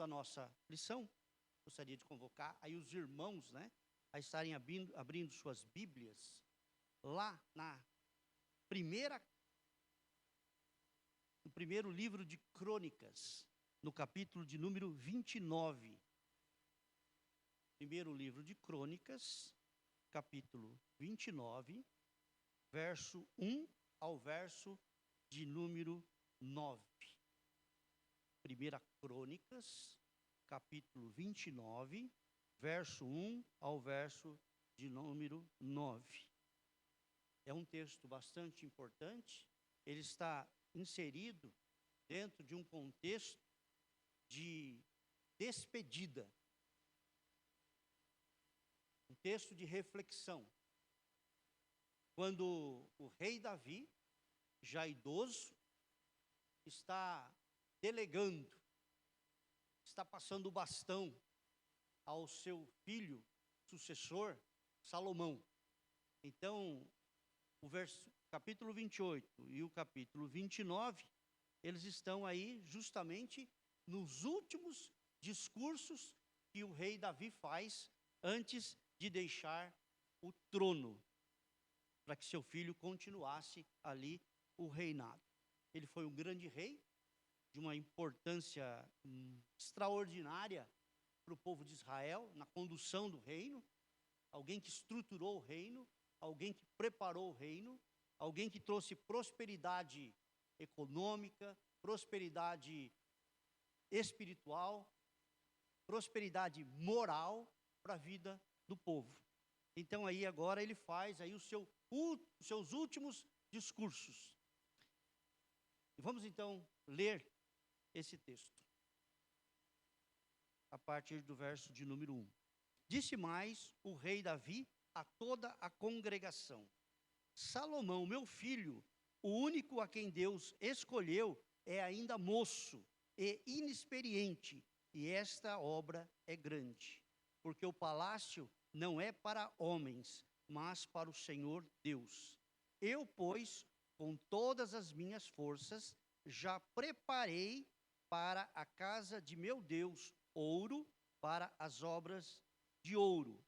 da nossa lição, gostaria de convocar aí os irmãos, né, a estarem abrindo suas Bíblias lá no primeiro livro de Crônicas, no capítulo de número 29. Primeiro livro de Crônicas, capítulo 29, verso 1 ao verso de número 9. Primeira Crônicas, capítulo 29, verso 1 ao verso de número 9. É um texto bastante importante, ele está inserido dentro de um contexto de despedida, um texto de reflexão. Quando o rei Davi, já idoso, está delegando, está passando o bastão ao seu filho sucessor, Salomão. Então, capítulo 28 e o capítulo 29, eles estão aí justamente nos últimos discursos que o rei Davi faz antes de deixar o trono, para que seu filho continuasse ali o reinado. Ele foi um grande rei, de uma importância extraordinária para o povo de Israel, na condução do reino, alguém que estruturou o reino, alguém que preparou o reino, alguém que trouxe prosperidade econômica, prosperidade espiritual, prosperidade moral para a vida do povo. Então aí agora ele faz aí os seus últimos discursos. E vamos então ler esse texto, a partir do verso de número 1. Disse mais o rei Davi a toda a congregação: Salomão, meu filho, o único a quem Deus escolheu, é ainda moço e inexperiente, e esta obra é grande, porque o palácio não é para homens, mas para o Senhor Deus. Eu, pois, com todas as minhas forças, já preparei para a casa de meu Deus ouro para as obras de ouro,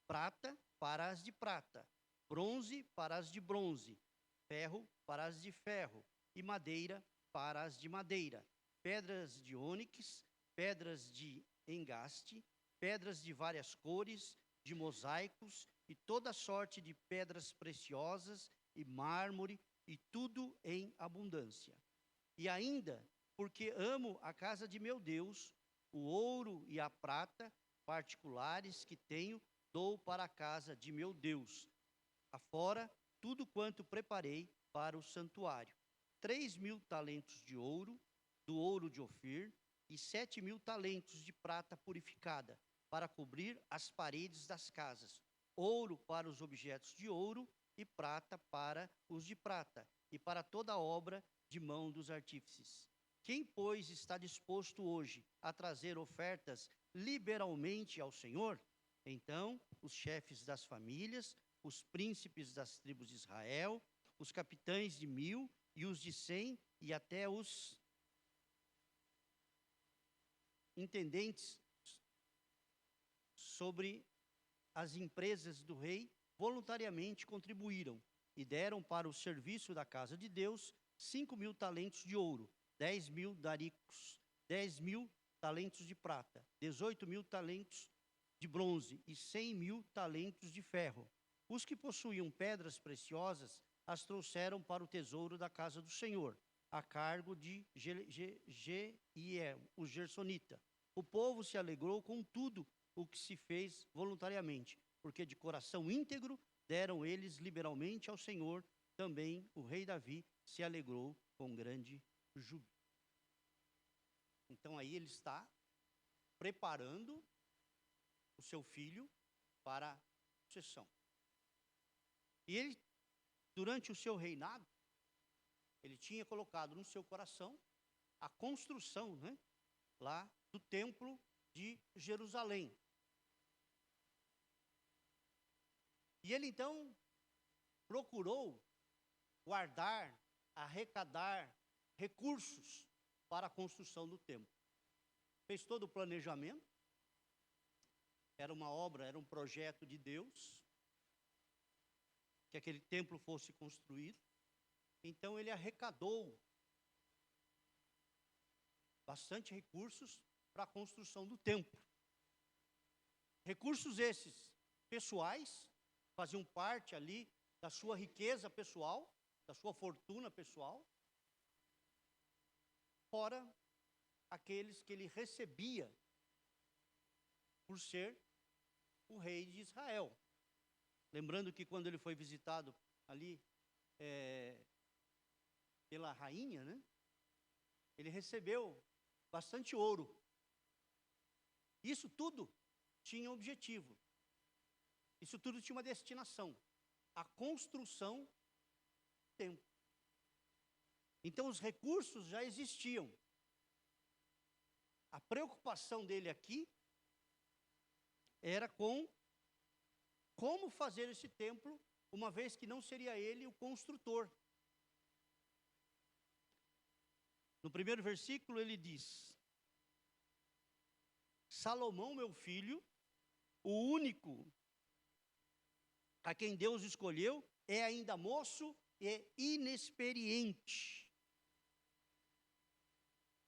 prata para as de prata, bronze para as de bronze, ferro para as de ferro e madeira para as de madeira, pedras de ônix, pedras de engaste, pedras de várias cores, de mosaicos e toda sorte de pedras preciosas e mármore e tudo em abundância. E ainda, porque amo a casa de meu Deus, o ouro e a prata particulares que tenho, dou para a casa de meu Deus. Afora, tudo quanto preparei para o santuário. 3.000 talentos de ouro, do ouro de Ofir, e 7.000 talentos de prata purificada, para cobrir as paredes das casas. Ouro para os objetos de ouro, e prata para os de prata, e para toda a obra de mão dos artífices. Quem, pois, está disposto hoje a trazer ofertas liberalmente ao Senhor? Então, os chefes das famílias, os príncipes das tribos de Israel, os capitães de 1.000 e os de 100 e até os intendentes sobre as empresas do rei voluntariamente contribuíram e deram para o serviço da casa de Deus 5.000 talentos de ouro, 10.000 daricos, 10.000 talentos de prata, 18.000 talentos de bronze e 100.000 talentos de ferro. Os que possuíam pedras preciosas as trouxeram para o tesouro da casa do Senhor, a cargo de Jeiel, o gersonita. O povo se alegrou com tudo o que se fez voluntariamente, porque de coração íntegro deram eles liberalmente ao Senhor. Também o rei Davi se alegrou com grande júbilo. Então aí ele está preparando o seu filho para a sucessão. E ele, durante o seu reinado, ele tinha colocado no seu coração a construção, né, lá do templo de Jerusalém. E ele então procurou guardar, arrecadar recursos para a construção do templo. fez todo o planejamento. Era uma obra, era um projeto de Deus, que aquele templo fosse construído. Então ele arrecadou bastante recursos para a construção do templo. Recursos esses pessoais, faziam parte ali da sua riqueza pessoal, da sua fortuna pessoal, fora aqueles que ele recebia por ser o rei de Israel. Lembrando que quando ele foi visitado ali pela rainha, né, ele recebeu bastante ouro. Isso tudo tinha um objetivo. Isso tudo tinha uma destinação: a construção do templo. Então os recursos já existiam. A preocupação dele aqui era com como fazer esse templo, uma vez que não seria ele o construtor. No primeiro versículo ele diz: Salomão, meu filho, o único a quem Deus escolheu, é ainda moço e inexperiente.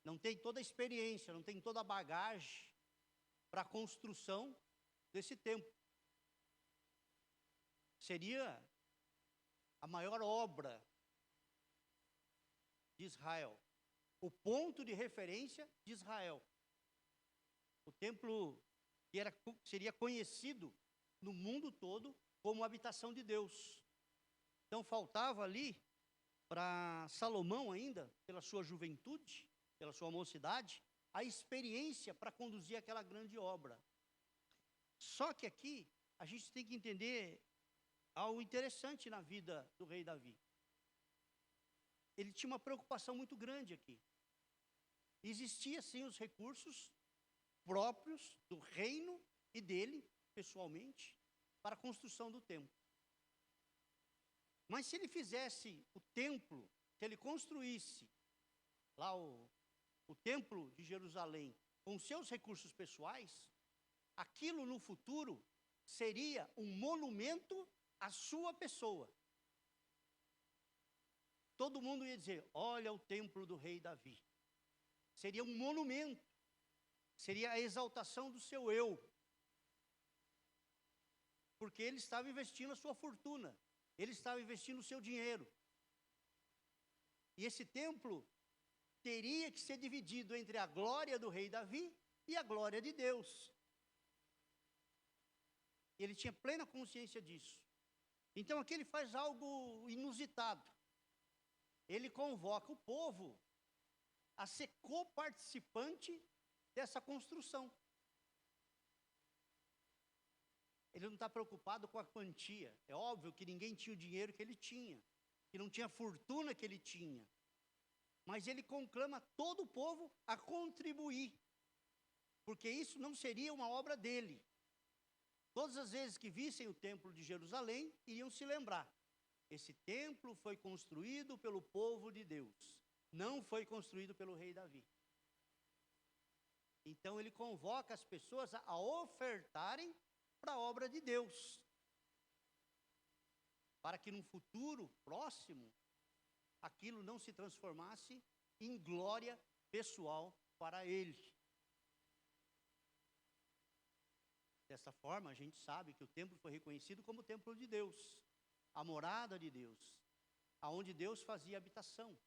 Não tem toda a experiência, não tem toda a bagagem para a construção desse templo. Seria a maior obra de Israel, o ponto de referência de Israel. O templo que seria conhecido no mundo todo como habitação de Deus. Então faltava ali para Salomão ainda, pela sua juventude, pela sua mocidade, a experiência para conduzir aquela grande obra. Só que aqui a gente tem que entender algo interessante na vida do rei Davi. Ele tinha uma preocupação muito grande aqui. Existiam sim os recursos próprios do reino e dele, pessoalmente, para a construção do templo. Mas se ele fizesse o templo, se ele construísse lá o templo de Jerusalém com seus recursos pessoais, aquilo no futuro seria um monumento à sua pessoa. Todo mundo ia dizer: olha o templo do rei Davi. Seria um monumento, seria a exaltação do seu eu. Porque ele estava investindo a sua fortuna, ele estava investindo o seu dinheiro. E esse templo teria que ser dividido entre a glória do rei Davi e a glória de Deus. Ele tinha plena consciência disso. Então aqui ele faz algo inusitado. Ele convoca o povo a ser coparticipante dessa construção. Ele não está preocupado com a quantia. É óbvio que ninguém tinha o dinheiro que ele tinha, que não tinha a fortuna que ele tinha. Mas ele conclama todo o povo a contribuir, porque isso não seria uma obra dele. Todas as vezes que vissem o templo de Jerusalém, iriam se lembrar: esse templo foi construído pelo povo de Deus, não foi construído pelo rei Davi. Então ele convoca as pessoas a ofertarem para a obra de Deus, para que no futuro próximo aquilo não se transformasse em glória pessoal para ele. Dessa forma, a gente sabe que o templo foi reconhecido como o templo de Deus, a morada de Deus, aonde Deus fazia habitação.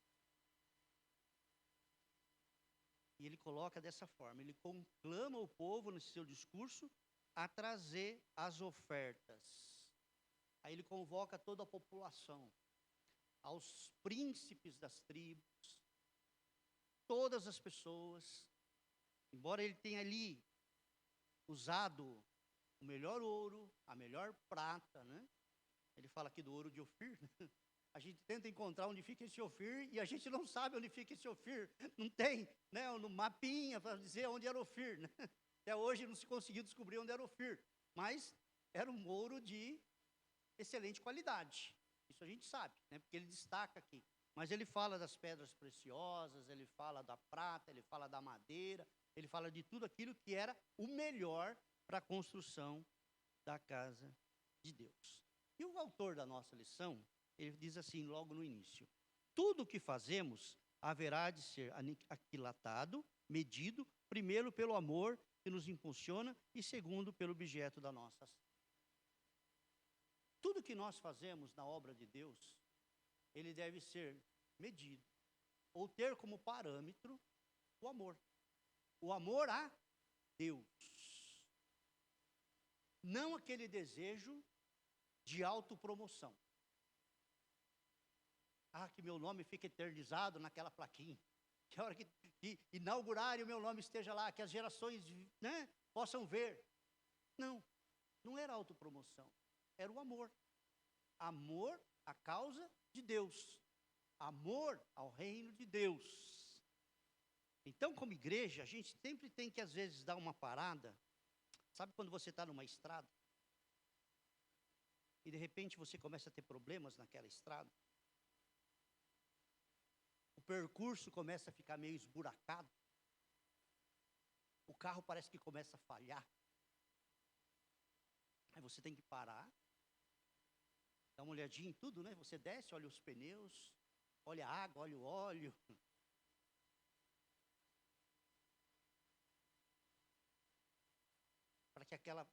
E ele coloca dessa forma, ele conclama o povo nesse seu discurso a trazer as ofertas. Aí ele convoca toda a população, aos príncipes das tribos, todas as pessoas, embora ele tenha ali usado o melhor ouro, a melhor prata, né? Ele fala aqui do ouro de Ofir, né? A gente tenta encontrar onde fica esse Ofir e a gente não sabe onde fica esse Ofir. Não tem, né, no mapinha para dizer onde era Ofir, né? Até hoje não se conseguiu descobrir onde era Ofir, mas era um ouro de excelente qualidade. Isso a gente sabe, né? Porque ele destaca aqui. Mas ele fala das pedras preciosas, ele fala da prata, ele fala da madeira, Ele fala de tudo aquilo que era o melhor para a construção da casa de Deus. E o autor da nossa lição, ele diz assim logo no início: tudo o que fazemos haverá de ser aquilatado, medido, primeiro pelo amor que nos impulsiona e segundo pelo objeto da nossa ação. Tudo que nós fazemos na obra de Deus, ele deve ser medido, ou ter como parâmetro o amor. O amor a Deus. Não aquele desejo de autopromoção. Que meu nome fique eternizado naquela plaquinha. Que a hora que inaugurarem o meu nome esteja lá, que as gerações, né, possam ver. Não, não era autopromoção. Era o amor. Amor à causa de Deus. Amor ao reino de Deus. Então, como igreja, a gente sempre tem que, às vezes, dar uma parada. Sabe quando você está numa estrada? E, de repente, você começa a ter problemas naquela estrada? O percurso começa a ficar meio esburacado. O carro parece que começa a falhar. Aí você tem que parar. Dá uma olhadinha em tudo, né? Você desce, olha os pneus, olha a água, olha o óleo. Para que aquela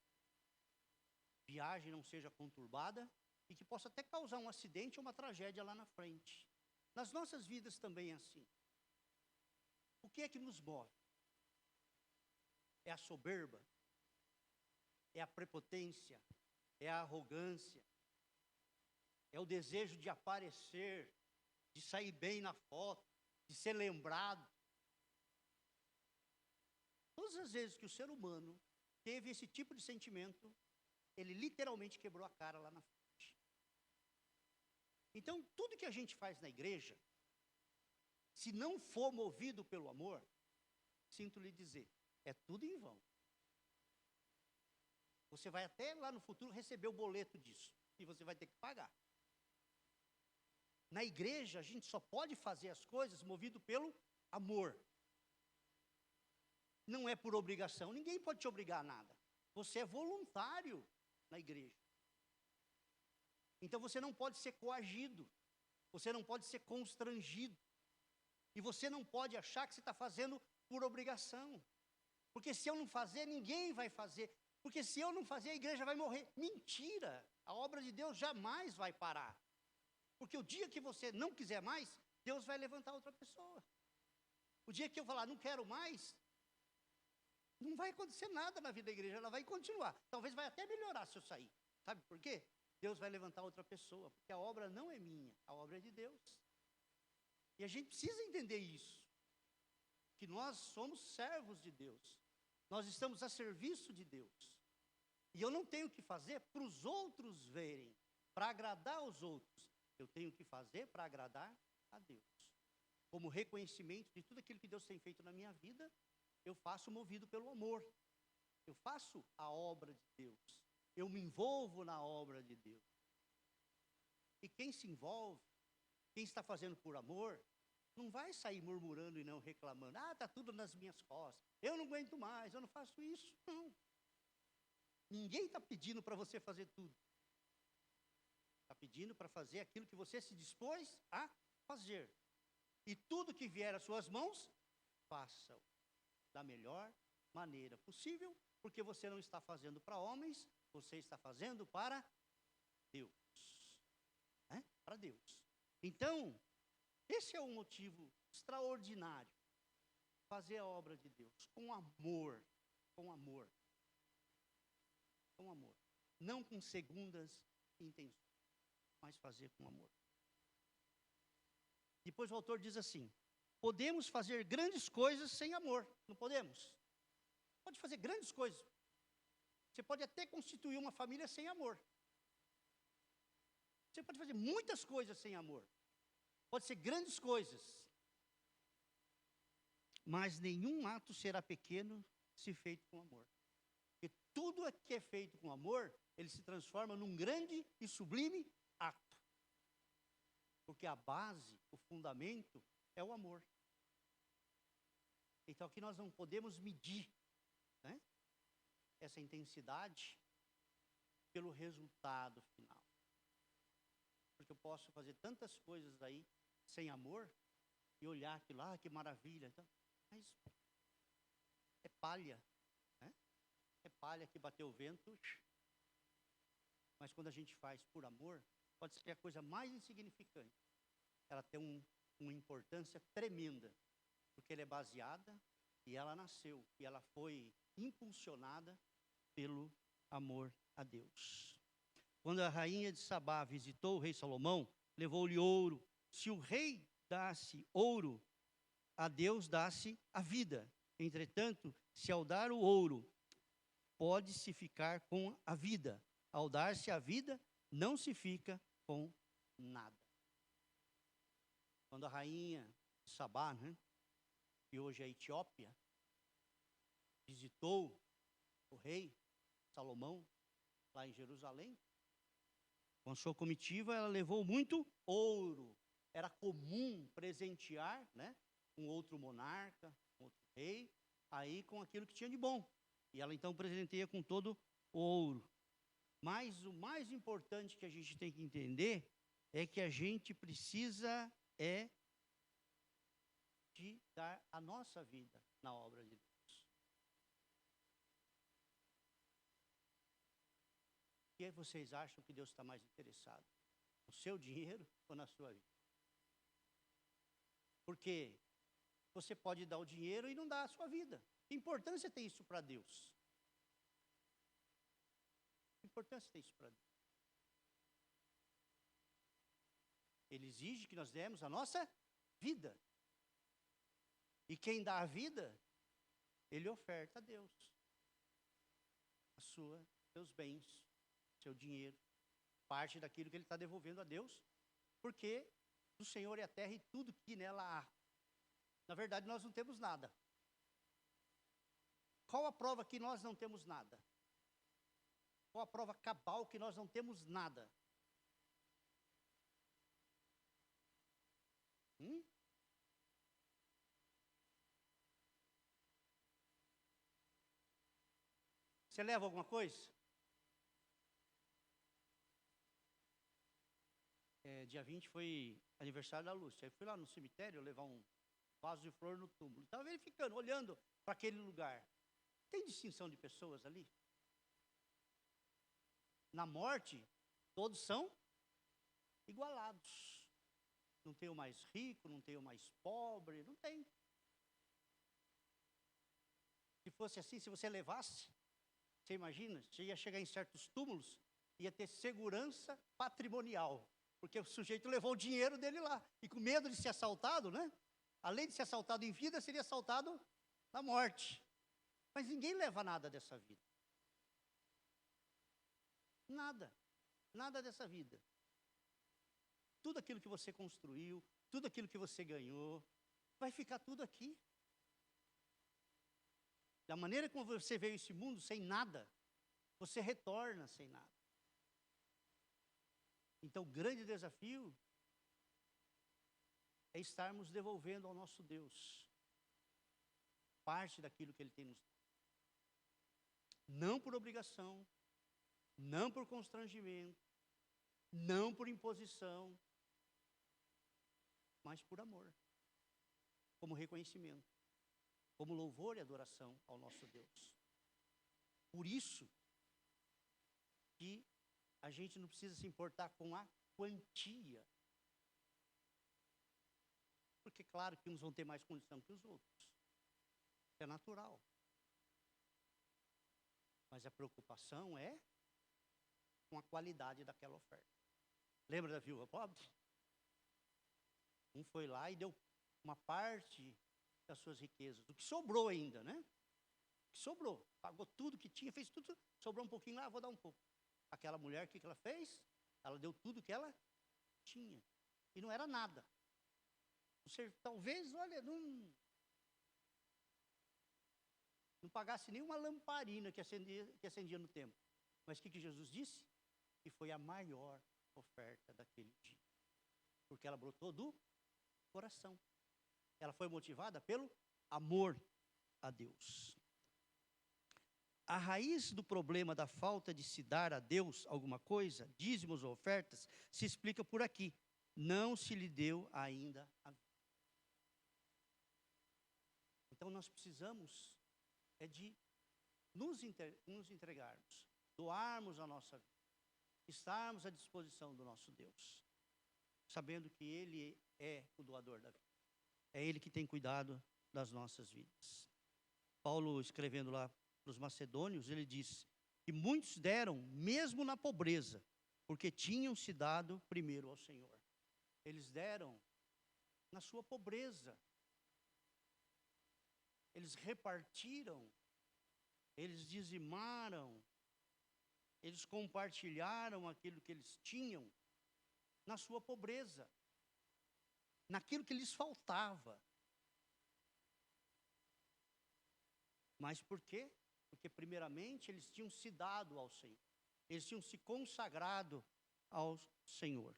viagem não seja conturbada e que possa até causar um acidente ou uma tragédia lá na frente. Nas nossas vidas também é assim. O que é que nos move? É a soberba? É a prepotência? É a arrogância? É o desejo de aparecer, de sair bem na foto, de ser lembrado? Todas as vezes que o ser humano teve esse tipo de sentimento, ele literalmente quebrou a cara lá na frente. Então, tudo que a gente faz na igreja, se não for movido pelo amor, sinto lhe dizer, é tudo em vão. Você vai até lá no futuro receber o boleto disso, e você vai ter que pagar. Na igreja, a gente só pode fazer as coisas movido pelo amor. Não é por obrigação, ninguém pode te obrigar a nada. Você é voluntário na igreja. Então você não pode ser coagido, você não pode ser constrangido. E você não pode achar que você está fazendo por obrigação. Porque se eu não fazer, ninguém vai fazer. Porque se eu não fazer, a igreja vai morrer. Mentira! A obra de Deus jamais vai parar. Porque o dia que você não quiser mais, Deus vai levantar outra pessoa. O dia que eu falar, não quero mais, não vai acontecer nada na vida da igreja, ela vai continuar. Talvez vai até melhorar se eu sair. Sabe por quê? Deus vai levantar outra pessoa, porque a obra não é minha, a obra é de Deus. E a gente precisa entender isso, que nós somos servos de Deus, nós estamos a serviço de Deus. E eu não tenho que fazer para os outros verem, para agradar os outros. Eu tenho que fazer para agradar a Deus. Como reconhecimento de tudo aquilo que Deus tem feito na minha vida, eu faço movido pelo amor. Eu faço a obra de Deus. Eu me envolvo na obra de Deus. E quem se envolve, quem está fazendo por amor, não vai sair murmurando e não reclamando. Está tudo nas minhas costas. Eu não aguento mais, eu não faço isso. Não. Ninguém está pedindo para você fazer tudo. Está pedindo para fazer aquilo que você se dispôs a fazer. E tudo que vier às suas mãos, faça-o da melhor maneira possível, porque você não está fazendo para homens, você está fazendo para Deus. Para Deus. Então, esse é um motivo extraordinário. Fazer a obra de Deus com amor, com amor. Com amor. Não com segundas intenções, mas fazer com amor. Depois o autor diz assim: podemos fazer grandes coisas sem amor, não podemos? Pode fazer grandes coisas. Você pode até constituir uma família sem amor. Você pode fazer muitas coisas sem amor. Pode ser grandes coisas. Mas nenhum ato será pequeno se feito com amor. Porque tudo que é feito com amor, ele se transforma num grande e sublime ato. Porque a base, o fundamento, é o amor. Então aqui nós não podemos medir, né, essa intensidade pelo resultado final. Porque eu posso fazer tantas coisas aí sem amor e olhar aquilo lá, que maravilha. Então, mas é palha, né? É palha que bateu o vento. Mas quando a gente faz por amor, pode ser a coisa mais insignificante. Ela tem uma importância tremenda, porque ela é baseada e ela nasceu, e ela foi impulsionada pelo amor a Deus. Quando a rainha de Sabá visitou o rei Salomão, levou-lhe ouro. Se o rei dasse ouro, a Deus dasse a vida. Entretanto, se ao dar o ouro, pode-se ficar com a vida. Ao dar-se a vida, não se fica com nada. Quando a rainha de Sabá, né, que hoje é a Etiópia, visitou o rei Salomão, lá em Jerusalém, com sua comitiva, ela levou muito ouro. Era comum presentear, né, um outro monarca, um outro rei, aí com aquilo que tinha de bom. E ela então presenteia com todo o ouro. Mas o mais importante que a gente tem que entender é que a gente precisa de dar a nossa vida na obra de Deus. E aí vocês acham que Deus está mais interessado no seu dinheiro ou na sua vida? Porque você pode dar o dinheiro e não dar a sua vida. Que importância tem isso para Deus? Que importância tem isso para Deus? Ele exige que nós demos a nossa vida. E quem dá a vida, ele oferta a Deus seus bens, seu dinheiro, parte daquilo que ele está devolvendo a Deus, porque do Senhor é a terra e tudo que nela há. Na verdade, nós não temos nada. Qual a prova que nós não temos nada? Qual a prova cabal que nós não temos nada? Você leva alguma coisa? Dia 20 foi aniversário da Lúcia. Aí fui lá no cemitério levar um vaso de flor no túmulo. Estava verificando, olhando para aquele lugar. Tem distinção de pessoas ali? Na morte, todos são igualados. Não tem o mais rico, não tem o mais pobre, não tem. Se fosse assim, se você levasse, você imagina, você ia chegar em certos túmulos, ia ter segurança patrimonial, porque o sujeito levou o dinheiro dele lá, e com medo de ser assaltado, né? Além de ser assaltado em vida, seria assaltado na morte. Mas ninguém leva nada dessa vida. Nada. Nada dessa vida. Tudo aquilo que você construiu, tudo aquilo que você ganhou, vai ficar tudo aqui. Da maneira como você veio a esse mundo sem nada, você retorna sem nada. Então, o grande desafio é estarmos devolvendo ao nosso Deus parte daquilo que Ele tem nos dado. Não por obrigação, não por constrangimento, não por imposição, mas por amor, como reconhecimento, como louvor e adoração ao nosso Deus. Por isso que a gente não precisa se importar com a quantia. Porque claro que uns vão ter mais condição que os outros. É natural. Mas a preocupação é com a qualidade daquela oferta. Lembra da viúva pobre? Um foi lá e deu uma parte das suas riquezas, o que sobrou ainda, né? O que sobrou, pagou tudo que tinha, fez tudo, sobrou um pouquinho lá, vou dar um pouco. Aquela mulher, o que ela fez? Ela deu tudo que ela tinha, e não era nada. Você talvez, olha, não pagasse nenhuma lamparina que acendia no templo. Mas o que Jesus disse? Que foi a maior oferta daquele dia. Porque ela brotou do coração. Ela foi motivada pelo amor. a Deus. A raiz do problema da falta de se dar a Deus alguma coisa, dízimos ou ofertas, se explica por aqui. Não se lhe deu ainda a vida. Então nós precisamos de nos entregarmos, doarmos a nossa vida, estarmos à disposição do nosso Deus, sabendo que Ele é o doador da vida. É Ele que tem cuidado das nossas vidas. Paulo, escrevendo lá para os macedônios, ele diz que muitos deram mesmo na pobreza, porque tinham se dado primeiro ao Senhor. Eles deram na sua pobreza. Eles repartiram, eles dizimaram, eles compartilharam aquilo que eles tinham na sua pobreza, naquilo que lhes faltava. Mas por quê? Porque primeiramente eles tinham se dado ao Senhor. Eles tinham se consagrado ao Senhor.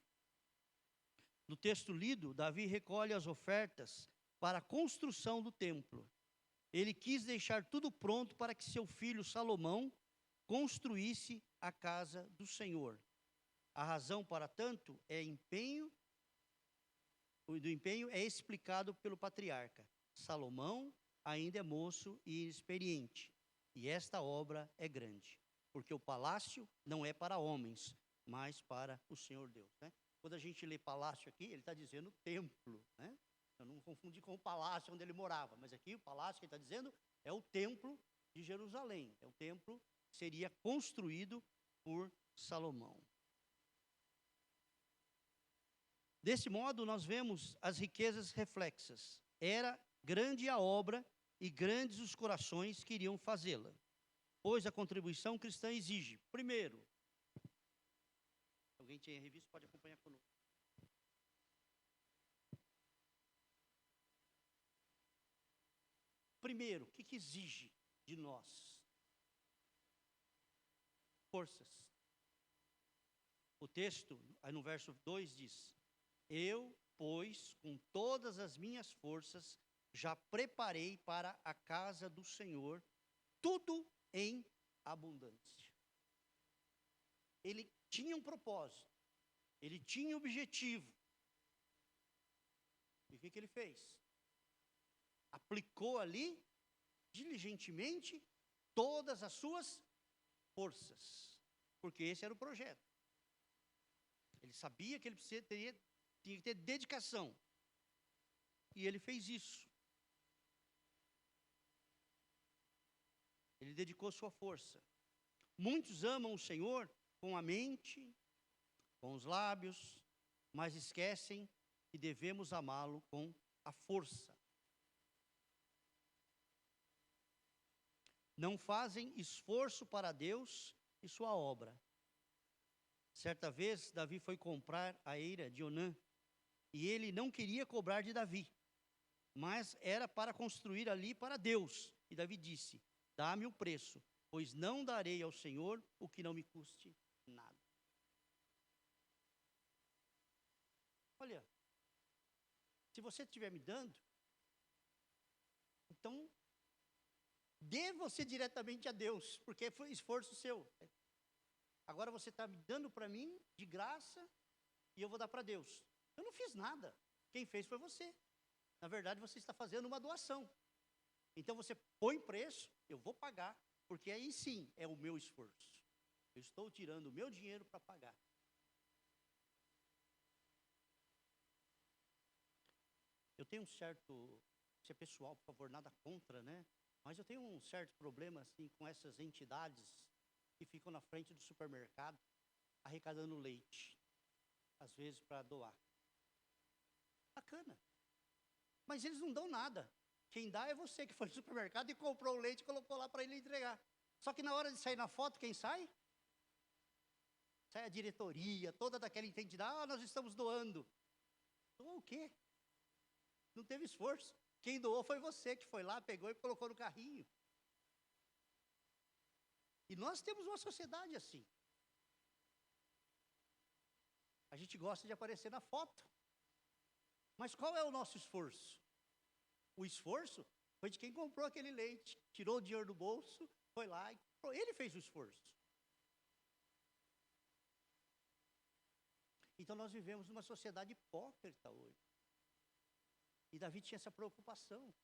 No texto lido, Davi recolhe as ofertas para a construção do templo. Ele quis deixar tudo pronto para que seu filho Salomão construísse a casa do Senhor. A razão para tanto do empenho é explicado pelo patriarca. Salomão ainda é moço e inexperiente, e esta obra é grande, porque o palácio não é para homens, mas para o Senhor Deus, né? Quando a gente lê palácio aqui, ele está dizendo templo, né? Eu não confundi com o palácio onde ele morava, mas aqui o palácio que ele está dizendo é o templo de Jerusalém, é o templo que seria construído por Salomão. Desse modo, nós vemos as riquezas reflexas. Era grande a obra e grandes os corações que iriam fazê-la, pois a contribuição cristã exige, primeiro, alguém tinha revista, pode acompanhar conosco. Primeiro, o que exige de nós? Forças. O texto, aí no verso 2 diz: eu, pois, com todas as minhas forças, já preparei para a casa do Senhor tudo em abundância. Ele tinha um propósito, ele tinha um objetivo. E o que ele fez? Aplicou ali, diligentemente, todas as suas forças, porque esse era o projeto. Ele sabia que ele tinha que ter dedicação, e ele fez isso. Ele dedicou sua força. Muitos amam o Senhor com a mente, com os lábios, mas esquecem que devemos amá-lo com a força. Não fazem esforço para Deus e sua obra. Certa vez, Davi foi comprar a eira de Onã, e ele não queria cobrar de Davi, mas era para construir ali para Deus. E Davi disse: dá-me o preço, pois não darei ao Senhor o que não me custe nada. Olha, se você estiver me dando, então dê você diretamente a Deus, porque foi esforço seu. Agora você está me dando para mim de graça e eu vou dar para Deus. Eu não fiz nada. Quem fez foi você. Na verdade, você está fazendo uma doação. Então você põe preço, eu vou pagar, porque aí sim é o meu esforço. Eu estou tirando o meu dinheiro para pagar. Eu tenho um certo, isso é pessoal, por favor, nada contra, né? Mas eu tenho um certo problema assim com essas entidades que ficam na frente do supermercado arrecadando leite, às vezes para doar. Bacana. Mas eles não dão nada. Quem dá é você que foi no supermercado e comprou o leite e colocou lá para ele entregar. Só que na hora de sair na foto, quem sai? Sai a diretoria, toda daquela entidade. Ah, nós estamos doando. Doou o quê? Não teve esforço. Quem doou foi você que foi lá, pegou e colocou no carrinho. E nós temos uma sociedade assim. A gente gosta de aparecer na foto. Mas qual é o nosso esforço? O esforço Foi de quem comprou aquele leite, tirou o dinheiro do bolso, foi lá e comprou. Ele fez o esforço. Então nós vivemos numa sociedade hipócrita hoje. E Davi tinha essa preocupação.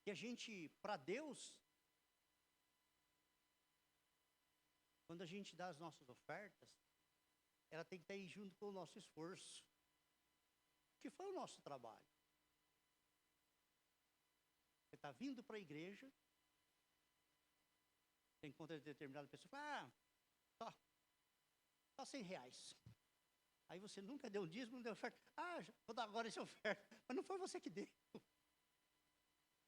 Que a gente, para Deus, quando a gente dá as nossas ofertas, ela tem que estar aí junto com o nosso esforço. Que foi o nosso trabalho. Você está vindo para a igreja, você encontra determinada pessoa, fala, só R$100. Aí você nunca deu um dízimo, não deu oferta. Vou dar agora essa oferta. Mas não foi você que deu.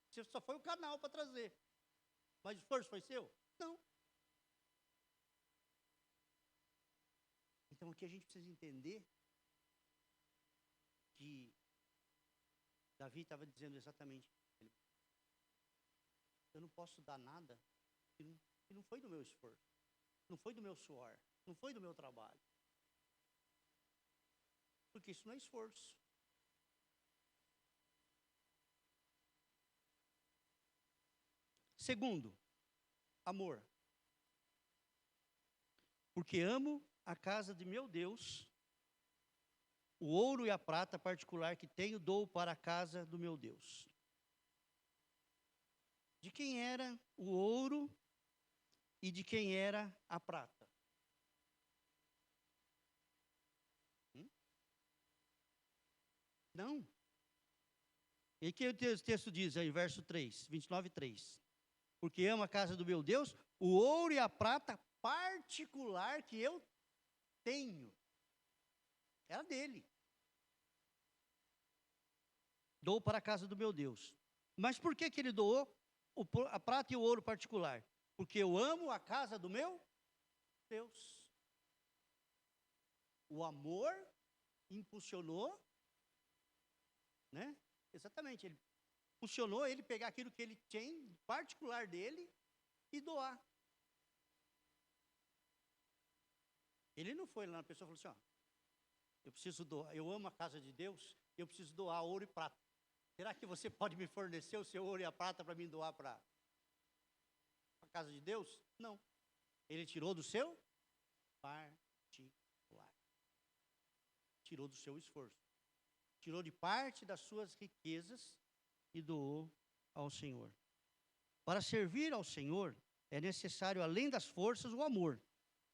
Você só foi o canal para trazer. Mas o esforço foi seu? Não. Então aqui a gente precisa entender que Davi estava dizendo exatamente isso. Eu não posso dar nada que não foi do meu esforço, não foi do meu suor, não foi do meu trabalho. Porque isso não é esforço. Segundo, amor. Porque amo a casa de meu Deus, o ouro e a prata particular que tenho, dou para a casa do meu Deus. De quem era o ouro e de quem era a prata? Não. E que o texto diz aí, verso 3, 29:3. Porque amo a casa do meu Deus, o ouro e a prata particular que eu tenho. Era dele. Dou para a casa do meu Deus. Mas por que ele doou a prata e o ouro particular? Porque eu amo a casa do meu Deus. O amor impulsionou, né? Exatamente, ele impulsionou ele pegar aquilo que ele tem, particular dele, e doar. Ele não foi lá na pessoa e falou assim, eu preciso doar, eu amo a casa de Deus, eu preciso doar ouro e prata. Será que você pode me fornecer o seu ouro e a prata para mim doar para a casa de Deus? Não. Ele tirou do seu particular. Tirou do seu esforço. Tirou de parte das suas riquezas e doou ao Senhor. Para servir ao Senhor, é necessário, além das forças, o amor.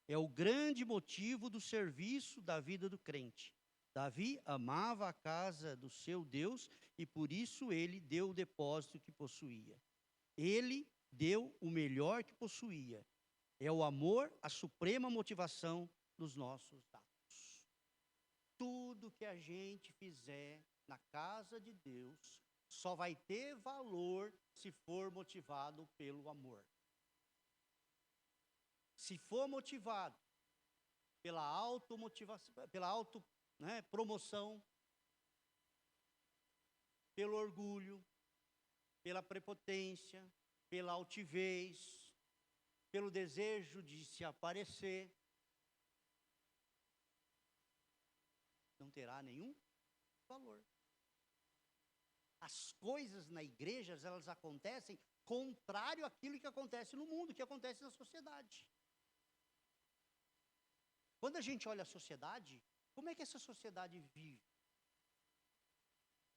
É o grande motivo do serviço da vida do crente. Davi amava a casa do seu Deus e por isso ele deu o depósito que possuía. Ele deu o melhor que possuía. É o amor a suprema motivação dos nossos atos. Tudo que a gente fizer na casa de Deus só vai ter valor se for motivado pelo amor. Se for motivado pela automotivação, pela promoção, pelo orgulho, pela prepotência, pela altivez, pelo desejo de se aparecer, não terá nenhum valor. As coisas na igreja, elas acontecem contrário àquilo que acontece no mundo, que acontece na sociedade. Quando a gente olha a sociedade, como é que essa sociedade vive?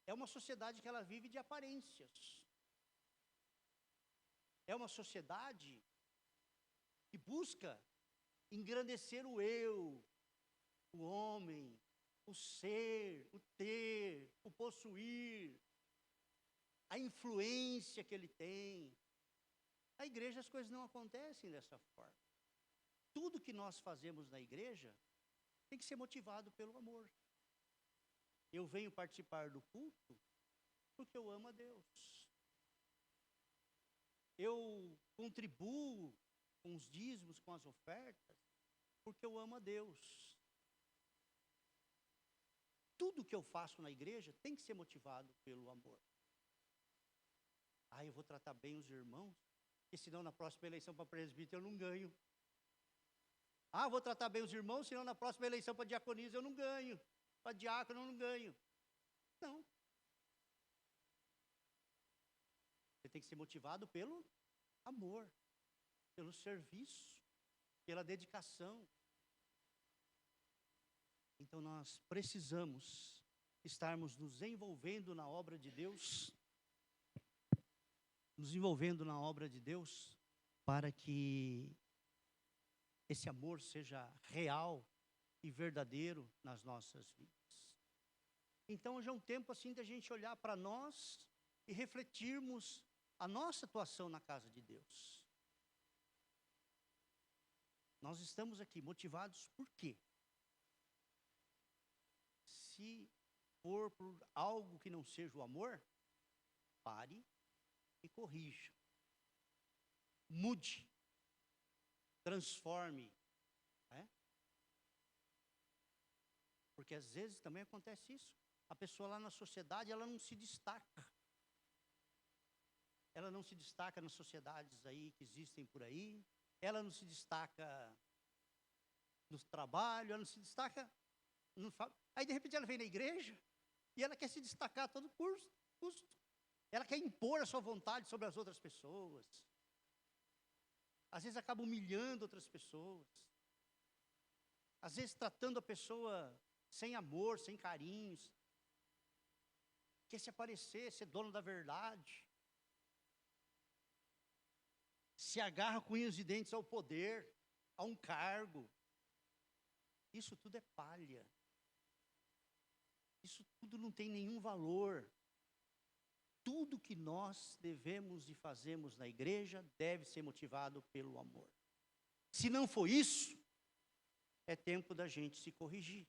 É uma sociedade que ela vive de aparências. É uma sociedade que busca engrandecer o eu, o homem, o ser, o ter, o possuir, a influência que ele tem. Na igreja as coisas não acontecem dessa forma. Tudo que nós fazemos na igreja tem que ser motivado pelo amor. Eu venho participar do culto porque eu amo a Deus. Eu contribuo com os dízimos, com as ofertas, porque eu amo a Deus. Tudo que eu faço na igreja tem que ser motivado pelo amor. Eu vou tratar bem os irmãos, porque senão na próxima eleição para presbítero eu não ganho. Vou tratar bem os irmãos, senão na próxima eleição para diaconisa eu não ganho. Para diácono eu não ganho. Não. tem que ser motivado pelo amor, pelo serviço, pela dedicação. Então nós precisamos estarmos nos envolvendo na obra de Deus, para que esse amor seja real e verdadeiro nas nossas vidas. Então hoje é um tempo assim da gente olhar para nós e refletirmos a nossa atuação na casa de Deus. Nós estamos aqui motivados por quê? Se for por algo que não seja o amor, pare e corrija. Mude. Transforme. Né? Porque às vezes também acontece isso. A pessoa lá na sociedade, ela não se destaca. Ela não se destaca nas sociedades aí que existem por aí. Ela não se destaca no trabalho, ela não se destaca. Aí de repente ela vem na igreja e ela quer se destacar a todo custo. Ela quer impor a sua vontade sobre as outras pessoas. Às vezes acaba humilhando outras pessoas. Às vezes tratando a pessoa sem amor, sem carinhos. Quer se aparecer, ser dono da verdade. Se agarra com unhas e dentes ao poder, a um cargo. Isso tudo é palha. Isso tudo não tem nenhum valor. Tudo que nós devemos e fazemos na igreja deve ser motivado pelo amor. Se não for isso, é tempo da gente se corrigir.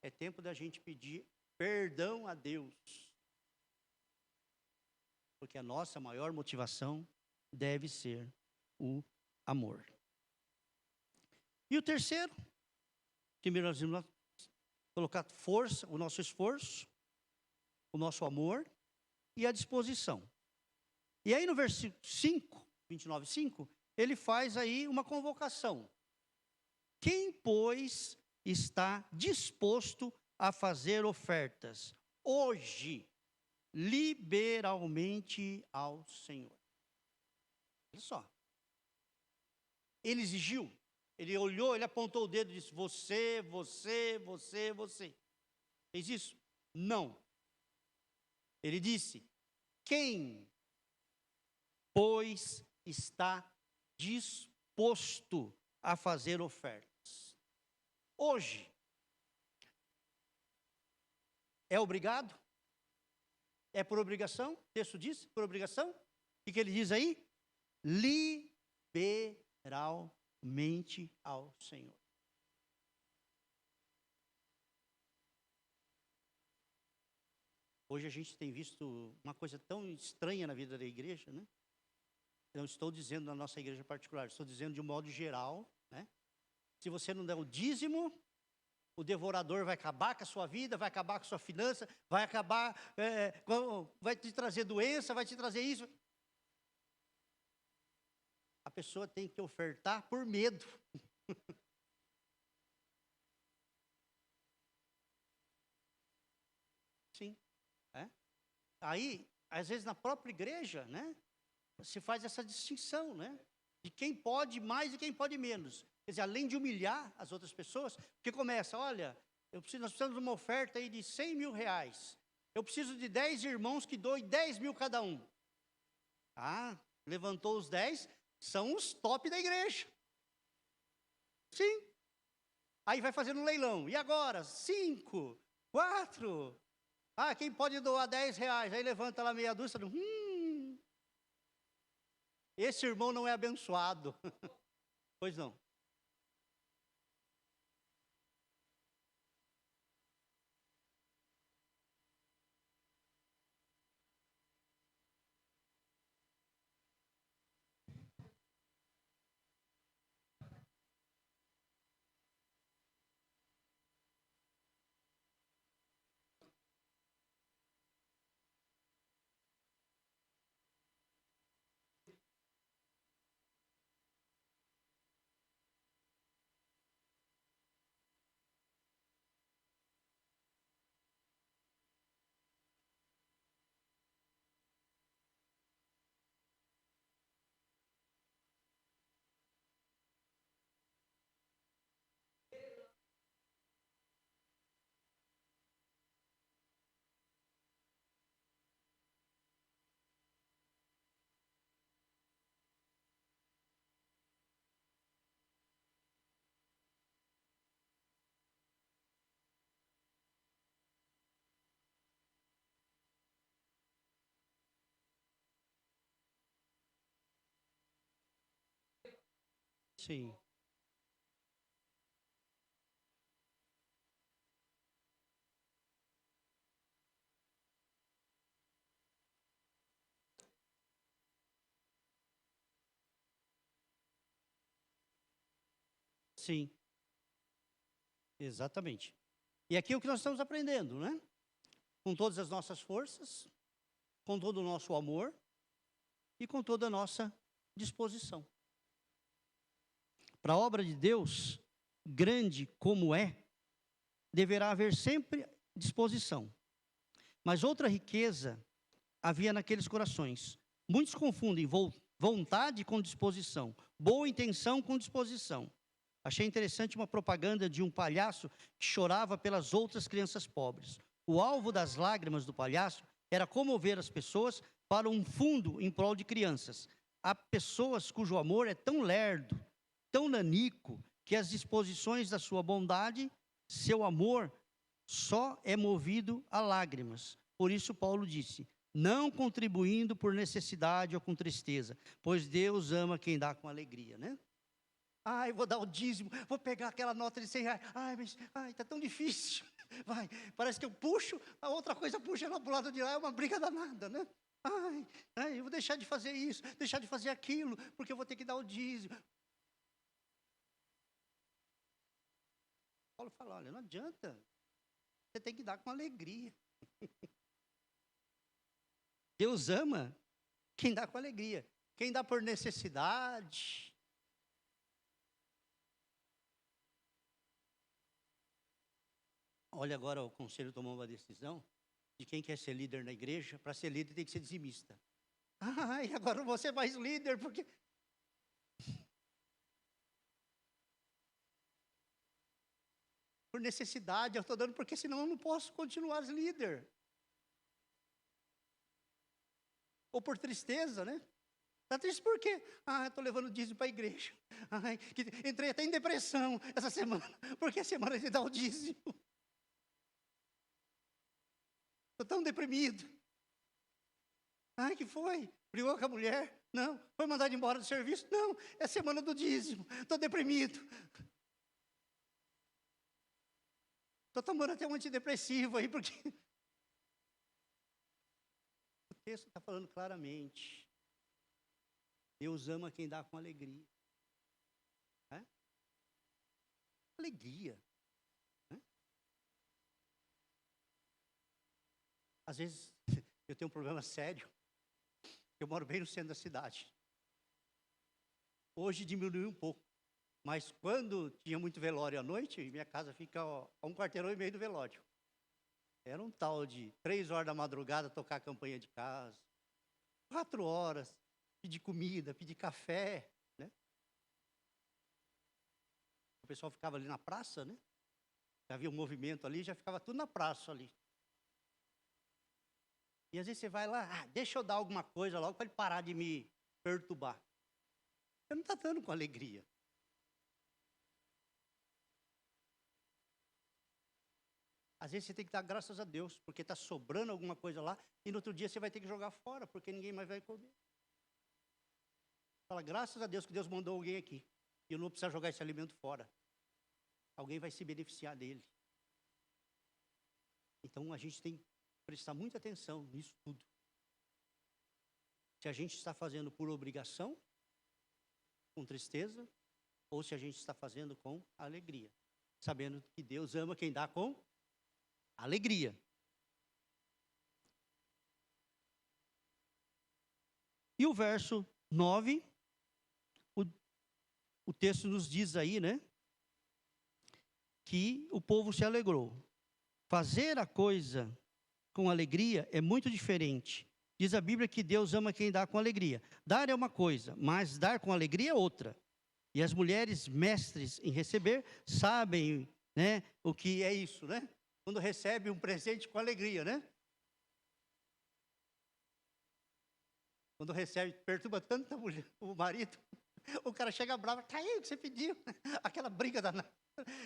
É tempo da gente pedir perdão a Deus. Porque a nossa maior motivação deve ser o amor. E o terceiro, primeiro nós vamos colocar força, o nosso esforço, o nosso amor e a disposição. E aí no versículo 5, 29:5, ele faz aí uma convocação. Quem, pois, está disposto a fazer ofertas hoje, liberalmente ao Senhor? Olha só. Ele exigiu, ele olhou, ele apontou o dedo e disse: você. Fez isso? Não. Ele disse: quem, pois, está disposto a fazer ofertas? Hoje. É obrigado? É por obrigação? O texto diz, por obrigação? O que ele diz aí? Liberalmente ao Senhor. Hoje a gente tem visto uma coisa tão estranha na vida da igreja, né? Eu não estou dizendo na nossa igreja particular, estou dizendo de um modo geral, né? Se você não der o dízimo, o devorador vai acabar com a sua vida, vai acabar com a sua finança, vai acabar, vai te trazer doença, vai te trazer isso. A pessoa tem que ofertar por medo. Sim. Aí, às vezes na própria igreja, né, se faz essa distinção, né, de quem pode mais e quem pode menos. Quer dizer, além de humilhar as outras pessoas, porque começa, olha, nós precisamos de uma oferta aí de 100 mil reais. Eu preciso de 10 irmãos que doem 10 mil cada um. Ah, levantou os 10, são os top da igreja. Sim. Aí vai fazendo um leilão. E agora? 5, 4. Ah, quem pode doar 10 reais? Aí levanta lá meia dúzia. Esse irmão não é abençoado. Pois não. Sim. Sim, exatamente. E aqui é o que nós estamos aprendendo, né? Com todas as nossas forças, com todo o nosso amor e com toda a nossa disposição. Para a obra de Deus, grande como é, deverá haver sempre disposição. Mas outra riqueza havia naqueles corações. Muitos confundem vontade com disposição, boa intenção com disposição. Achei interessante uma propaganda de um palhaço que chorava pelas outras crianças pobres. O alvo das lágrimas do palhaço era comover as pessoas para um fundo em prol de crianças. Há pessoas cujo amor é tão lerdo, tão nanico, que as disposições da sua bondade, seu amor, só é movido a lágrimas. Por isso Paulo disse, não contribuindo por necessidade ou com tristeza, pois Deus ama quem dá com alegria, né? Ai, vou dar o dízimo, vou pegar aquela nota de 100 reais. Ai, mas tá tão difícil. Vai, parece que eu puxo, a outra coisa puxa lá para o lado de lá, é uma briga danada, né? Eu vou deixar de fazer isso, deixar de fazer aquilo, porque eu vou ter que dar o dízimo. Paulo fala, olha, não adianta, você tem que dar com alegria. Deus ama quem dá com alegria. Quem dá por necessidade. Olha, agora o conselho tomou uma decisão de quem quer ser líder na igreja. Para ser líder tem que ser dizimista. Agora eu vou ser mais líder, porque... Por necessidade, eu estou dando, porque senão eu não posso continuar líder. Ou por tristeza, né? Está triste por quê? Estou levando dízimo para a igreja. Entrei até em depressão essa semana, porque a semana de dar o dízimo. Estou tão deprimido. Que foi? Brigou com a mulher? Não. Foi mandado embora do serviço? Não. É semana do dízimo. Estou deprimido. Estou tomando até um antidepressivo aí, porque... O texto está falando claramente. Deus ama quem dá com alegria. Alegria. Às vezes, eu tenho um problema sério. Eu moro bem no centro da cidade. Hoje diminuiu um pouco. Mas quando tinha muito velório à noite, minha casa fica a 1,5 quarteirão do velório. Era um tal de 3 horas da madrugada tocar a campanha de casa. 4 horas, pedir comida, pedir café, né? O pessoal ficava ali na praça, né? Já havia um movimento ali, já ficava tudo na praça ali. E às vezes você vai lá, deixa eu dar alguma coisa logo para ele parar de me perturbar. Você não está dando com alegria. Às vezes você tem que dar graças a Deus, porque está sobrando alguma coisa lá, e no outro dia você vai ter que jogar fora, porque ninguém mais vai comer. Fala, graças a Deus que Deus mandou alguém aqui, e eu não preciso jogar esse alimento fora. Alguém vai se beneficiar dele. Então a gente tem que prestar muita atenção nisso tudo. Se a gente está fazendo por obrigação, com tristeza, ou se a gente está fazendo com alegria, sabendo que Deus ama quem dá com alegria. E o verso 9, o texto nos diz aí, né? Que o povo se alegrou. Fazer a coisa com alegria é muito diferente. Diz a Bíblia que Deus ama quem dá com alegria. Dar é uma coisa, mas dar com alegria é outra. E as mulheres mestres em receber sabem, né, o que é isso, né? Quando recebe um presente com alegria, né? Quando recebe, perturba tanto a mulher, o marido, o cara chega bravo, tá aí o que você pediu. Aquela briga danada.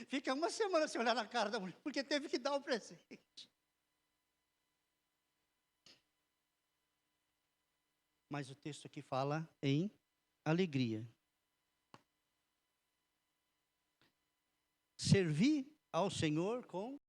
Fica uma semana sem olhar na cara da mulher, porque teve que dar o presente. Mas o texto aqui fala em alegria. servir ao Senhor com